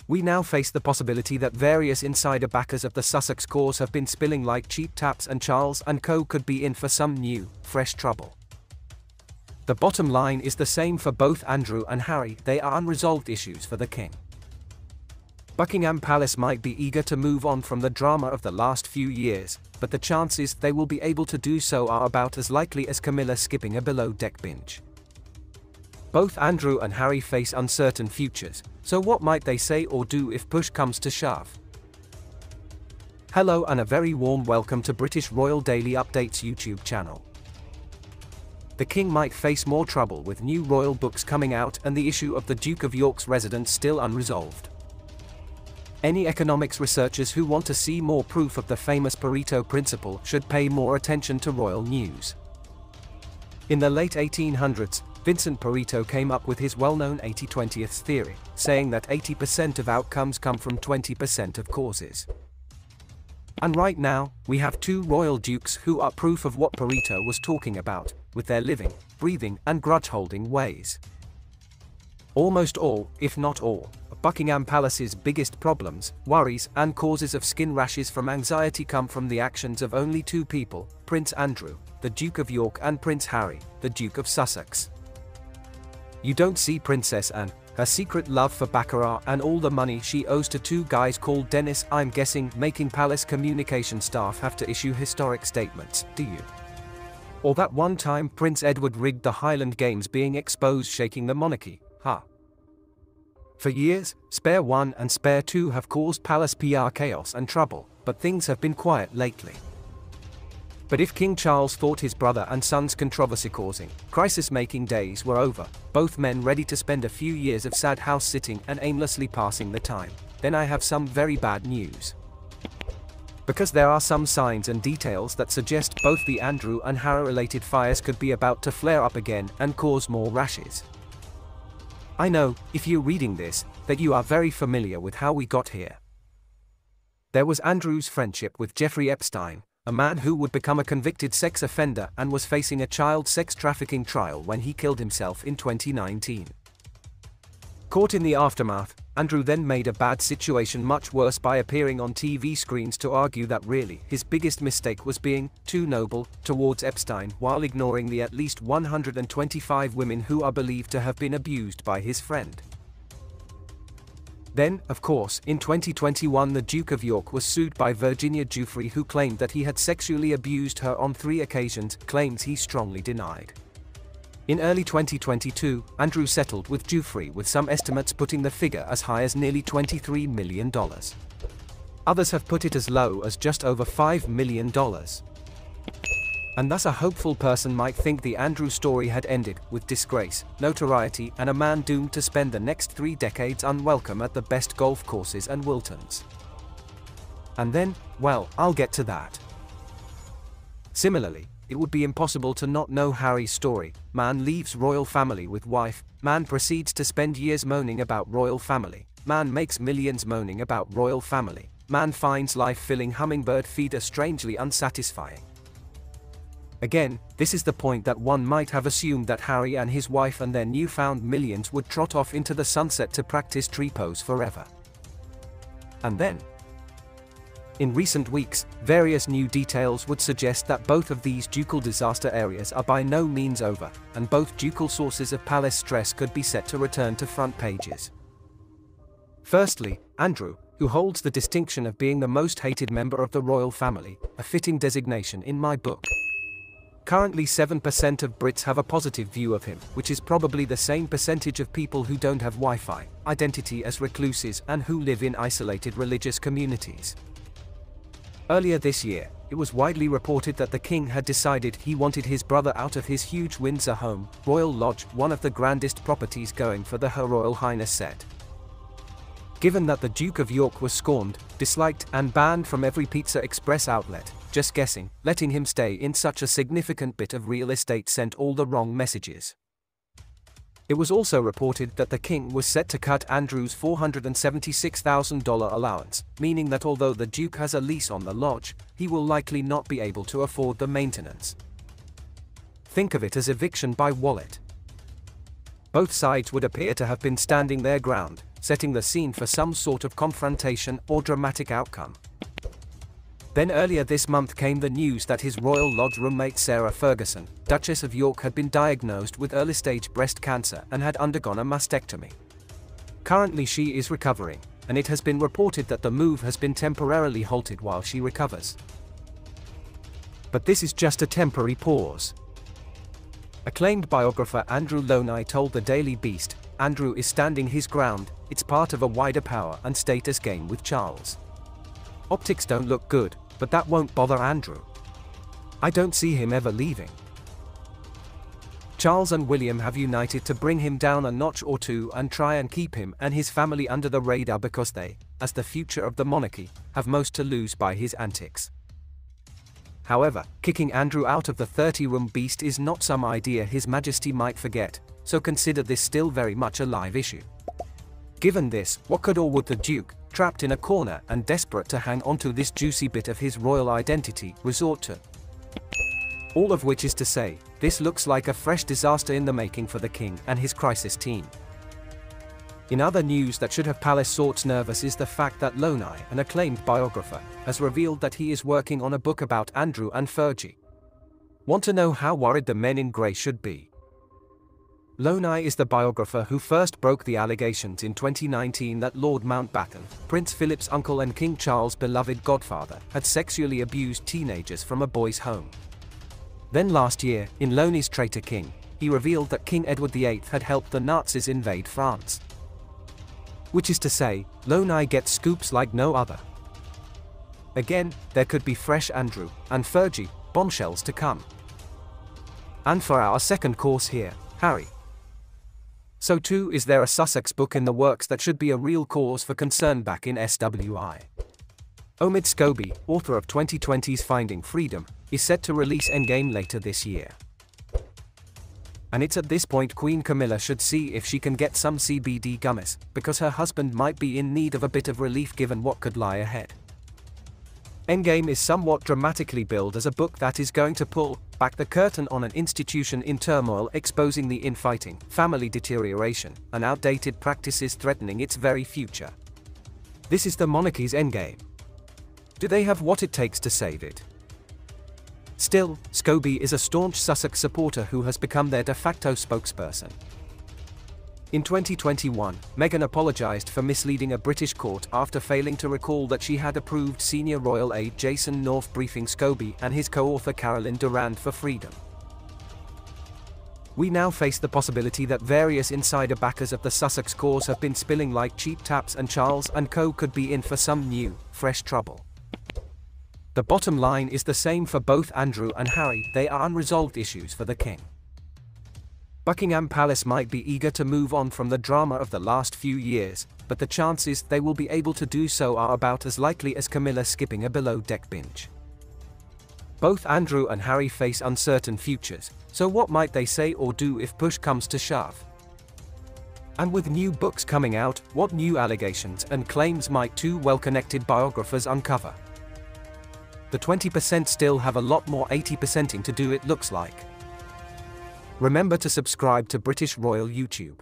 We now face the possibility that various insider backers of the Sussex cause have been spilling like cheap taps, and Charles and co could be in for some new, fresh trouble. The bottom line is the same for both Andrew and Harry: they are unresolved issues for the king. Buckingham Palace might be eager to move on from the drama of the last few years, but the chances they will be able to do so are about as likely as Camilla skipping a below-deck binge. Both Andrew and Harry face uncertain futures, so what might they say or do if push comes to shove? Hello and a very warm welcome to British Royal Daily Updates YouTube channel. The king might face more trouble with new royal books coming out and the issue of the Duke of York's residence still unresolved. Any economics researchers who want to see more proof of the famous Pareto Principle should pay more attention to royal news. In the late 1800s, Vincent Pareto came up with his well-known 80-20th theory, saying that 80% of outcomes come from 20% of causes. And right now, we have two royal dukes who are proof of what Pareto was talking about, with their living, breathing, and grudge-holding ways. Almost all, if not all, of Buckingham Palace's biggest problems, worries, and causes of skin rashes from anxiety come from the actions of only two people: Prince Andrew, the Duke of York, and Prince Harry, the Duke of Sussex. You don't see Princess Anne, her secret love for baccarat, and all the money she owes to two guys called Dennis, I'm guessing, making palace communication staff have to issue historic statements, do you? Or that one time Prince Edward rigged the Highland Games being exposed, shaking the monarchy, huh? For years, Spare 1 and Spare 2 have caused palace PR chaos and trouble, but things have been quiet lately. But if King Charles thought his brother and son's controversy-causing, crisis-making days were over, both men ready to spend a few years of sad house-sitting and aimlessly passing the time, then I have some very bad news. Because there are some signs and details that suggest both the Andrew and Harry-related fires could be about to flare up again and cause more rashes. I know, if you're reading this, that you are very familiar with how we got here. There was Andrew's friendship with Jeffrey Epstein, a man who would become a convicted sex offender and was facing a child sex trafficking trial when he killed himself in 2019. Caught in the aftermath, Andrew then made a bad situation much worse by appearing on TV screens to argue that really his biggest mistake was being too noble towards Epstein, while ignoring the at least 125 women who are believed to have been abused by his friend. Then, of course, in 2021 the Duke of York was sued by Virginia Giuffre, who claimed that he had sexually abused her on 3 occasions, claims he strongly denied. In early 2022, Andrew settled with Giuffre, with some estimates putting the figure as high as nearly $23 million. Others have put it as low as just over $5 million. And thus a hopeful person might think the Andrew story had ended, with disgrace, notoriety, and a man doomed to spend the next 3 decades unwelcome at the best golf courses and Wiltons. And then, well, I'll get to that. Similarly, it would be impossible to not know Harry's story. Man leaves royal family with wife, man proceeds to spend years moaning about royal family, man makes millions moaning about royal family, man finds life-filling hummingbird feeder strangely unsatisfying. Again, this is the point that one might have assumed that Harry and his wife and their newfound millions would trot off into the sunset to practice tree pose forever. And then, in recent weeks, various new details would suggest that both of these ducal disaster areas are by no means over, and both ducal sources of palace stress could be set to return to front pages. Firstly, Andrew, who holds the distinction of being the most hated member of the royal family, a fitting designation in my book. Currently 7% of Brits have a positive view of him, which is probably the same percentage of people who don't have Wi-Fi, identity as recluses, and who live in isolated religious communities. Earlier this year, it was widely reported that the king had decided he wanted his brother out of his huge Windsor home, Royal Lodge, one of the grandest properties going for the Her Royal Highness set. Given that the Duke of York was scorned, disliked, and banned from every Pizza Express outlet, just guessing, letting him stay in such a significant bit of real estate sent all the wrong messages. It was also reported that the king was set to cut Andrew's $476,000 allowance, meaning that although the Duke has a lease on the lodge, he will likely not be able to afford the maintenance. Think of it as eviction by wallet. Both sides would appear to have been standing their ground, setting the scene for some sort of confrontation or dramatic outcome. Then earlier this month came the news that his Royal Lodge roommate Sarah Ferguson, Duchess of York, had been diagnosed with early-stage breast cancer and had undergone a mastectomy. Currently she is recovering, and it has been reported that the move has been temporarily halted while she recovers. But this is just a temporary pause. Acclaimed biographer Andrew Loney told the Daily Beast, "Andrew is standing his ground, it's part of a wider power and status game with Charles. Optics don't look good, but that won't bother Andrew. I don't see him ever leaving." Charles and William have united to bring him down a notch or two and try and keep him and his family under the radar because they, as the future of the monarchy, have most to lose by his antics. However, kicking Andrew out of the 30-room beast is not some idea His Majesty might forget, so consider this still very much a live issue. Given this, what could or would the Duke, trapped in a corner and desperate to hang onto this juicy bit of his royal identity, resort to? All of which is to say, this looks like a fresh disaster in the making for the king and his crisis team. In other news that should have palace sorts nervous is the fact that Loney, an acclaimed biographer, has revealed that he is working on a book about Andrew and Fergie. Want to know how worried the men in grey should be? Loney is the biographer who first broke the allegations in 2019 that Lord Mountbatten, Prince Philip's uncle and King Charles' beloved godfather, had sexually abused teenagers from a boys' home. Then last year, in Loney's Traitor King, he revealed that King Edward VIII had helped the Nazis invade France. Which is to say, Loney gets scoops like no other. Again, there could be fresh Andrew and Fergie bombshells to come. And for our second course here, Harry. So too is there a Sussex book in the works that should be a real cause for concern back in SWI. Omid Scobie, author of 2020's Finding Freedom, is set to release Endgame later this year. And it's at this point Queen Camilla should see if she can get some CBD gummies, because her husband might be in need of a bit of relief given what could lie ahead. Endgame is somewhat dramatically billed as a book that is going to pull back the curtain on an institution in turmoil, exposing the infighting, family deterioration, and outdated practices threatening its very future. This is the monarchy's endgame. Do they have what it takes to save it? Still, Scobie is a staunch Sussex supporter who has become their de facto spokesperson. In 2021, Meghan apologised for misleading a British court after failing to recall that she had approved senior royal aide Jason North briefing Scobie and his co-author Caroline Durand for freedom. We now face the possibility that various insider backers of the Sussex cause have been spilling like cheap taps, and Charles and co could be in for some new, fresh trouble. The bottom line is the same for both Andrew and Harry: they are unresolved issues for the king. Buckingham Palace might be eager to move on from the drama of the last few years, but the chances they will be able to do so are about as likely as Camilla skipping a below-deck binge. Both Andrew and Harry face uncertain futures, so what might they say or do if push comes to shove? And with new books coming out, what new allegations and claims might two well-connected biographers uncover? The 20% still have a lot more 80%ing to do, it looks like. Remember to subscribe to British Royal YouTube.